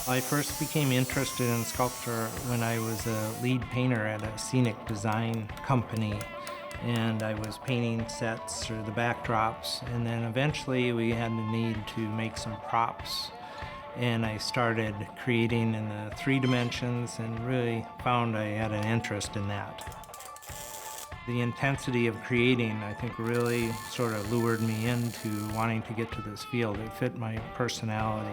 I first became interested in sculpture when I was a lead painter at a scenic design company, and I was painting sets or the backdrops, and then eventually we had the need to make some props, and I started creating in the 3 dimensions and really found I had an interest in that. The intensity of creating, I think, really sort of lured me into wanting to get to this field. It fit my personality.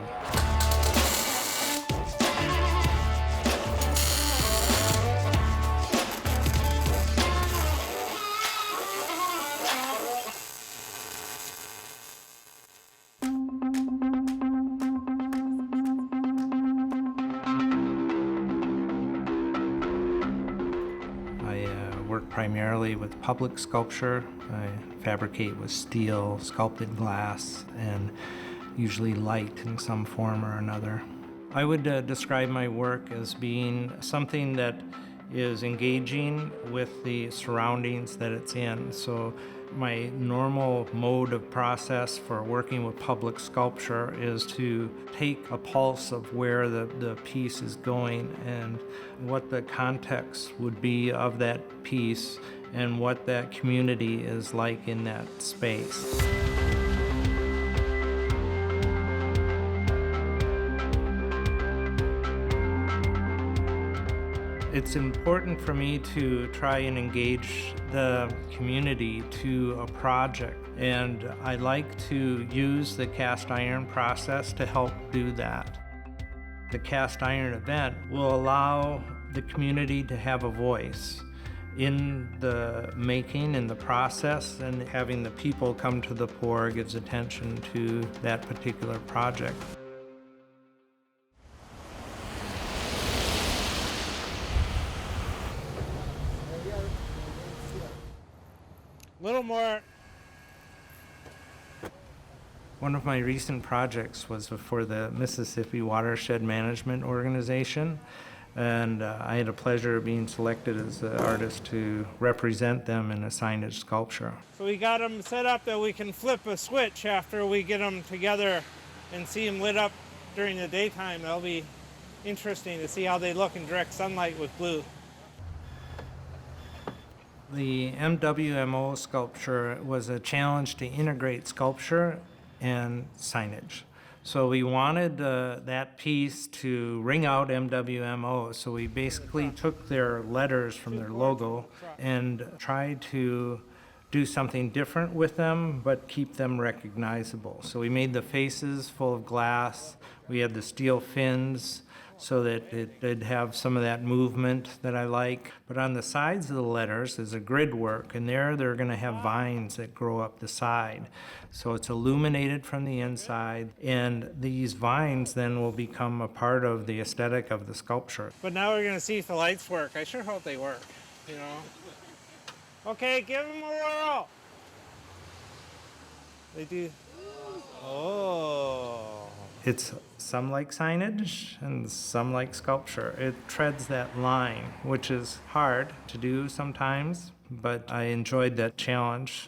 I work primarily with public sculpture. I fabricate with steel, sculpted glass, and usually light in some form or another. I would describe my work as being something that is engaging with the surroundings that it's in. So my normal mode of process for working with public sculpture is to take a pulse of where the piece is going and what the context would be of that piece and what that community is like in that space. It's important for me to try and engage the community to a project, and I like to use the cast iron process to help do that. The cast iron event will allow the community to have a voice in the making and the process, and having the people come to the pour gives attention to that particular project. Little more. One of my recent projects was for the Mississippi Watershed Management Organization, and I had a pleasure of being selected as the artist to represent them in a signage sculpture. So we got them set up that we can flip a switch after we get them together and see them lit up during the daytime. That'll be interesting to see how they look in direct sunlight with blue. The MWMO sculpture was a challenge to integrate sculpture and signage. So we wanted that piece to ring out MWMO. So we basically took their letters from their logo and tried to do something different with them, but keep them recognizable. So we made the faces full of glass. We had the steel fins so that it'd have some of that movement that I like. But on the sides of the letters is a grid work, and they're going to have vines that grow up the side. So it's illuminated from the inside, and these vines then will become a part of the aesthetic of the sculpture. But now we're going to see if the lights work. I sure hope they work, you know. Okay, give them a whirl. They do. Oh. It's some like signage and some like sculpture. It treads that line, which is hard to do sometimes, but I enjoyed that challenge.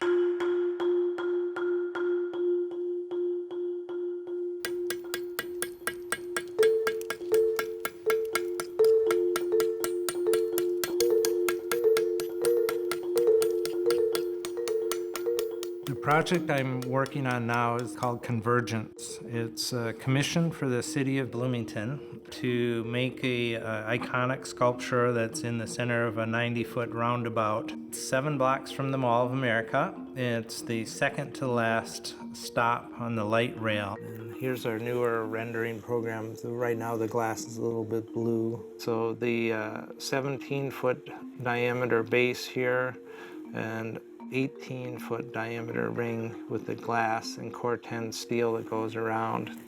The project I'm working on now is called Convergence. It's a commission for the city of Bloomington to make a iconic sculpture that's in the center of a 90-foot roundabout, 7 blocks from the Mall of America. It's the second to last stop on the light rail. And here's our newer rendering program. So right now the glass is a little bit blue. So the 17-foot diameter base here and 18-foot diameter ring with the glass and Corten steel that goes around.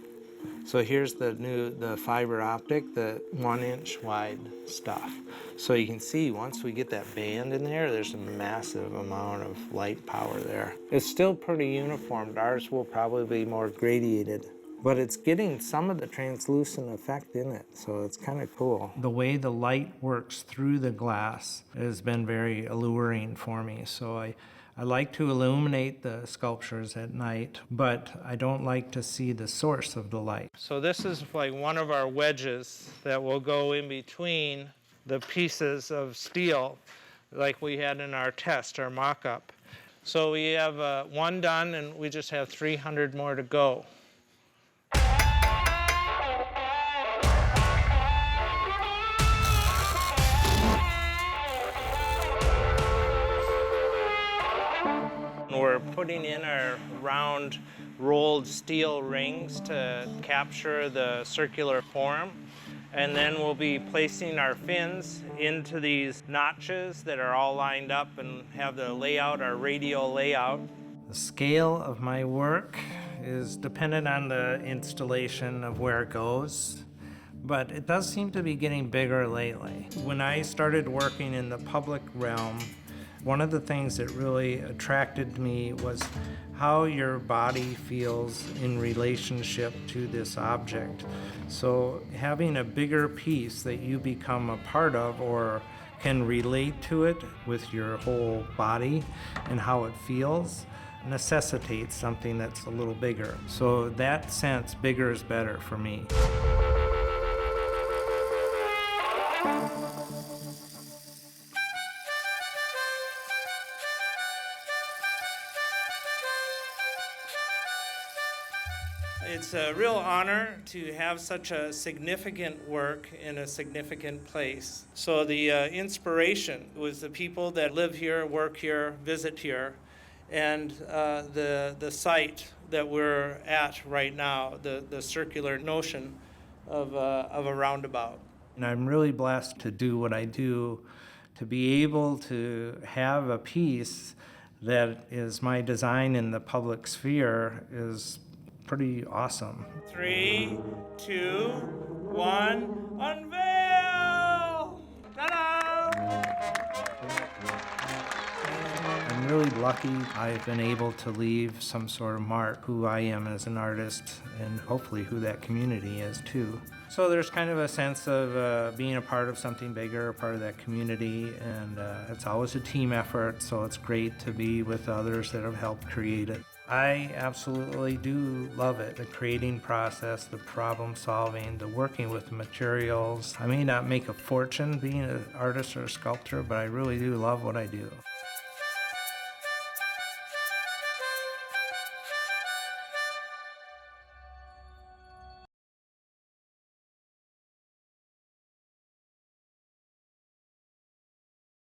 So here's the fiber optic, the 1-inch wide stuff. So you can see once we get that band in there, there's a massive amount of light power there. It's still pretty uniform. Ours will probably be more gradiated, but it's getting some of the translucent effect in it, so it's kind of cool. The way the light works through the glass has been very alluring for me, so I like to illuminate the sculptures at night, but I don't like to see the source of the light. So this is like one of our wedges that will go in between the pieces of steel like we had in our test, our mock-up. So we have one done and we just have 300 more to go. We're putting in our round rolled steel rings to capture the circular form. And then we'll be placing our fins into these notches that are all lined up and have the layout, our radial layout. The scale of my work is dependent on the installation of where it goes, but it does seem to be getting bigger lately. When I started working in the public realm, one of the things that really attracted me was how your body feels in relationship to this object. So having a bigger piece that you become a part of or can relate to it with your whole body and how it feels necessitates something that's a little bigger. So that sense, bigger is better for me. It's a real honor to have such a significant work in a significant place. So the inspiration was the people that live here, work here, visit here, and the site that we're at right now, the circular notion of a roundabout. And I'm really blessed to do what I do, to be able to have a piece that is my design in the public sphere is pretty awesome. 3, 2, 1, unveil! Ta-da! I'm really lucky I've been able to leave some sort of mark who I am as an artist and hopefully who that community is too. So there's kind of a sense of being a part of something bigger, a part of that community, and it's always a team effort, so it's great to be with others that have helped create it. I absolutely do love it, the creating process, the problem solving, the working with the materials. I may not make a fortune being an artist or a sculptor, but I really do love what I do.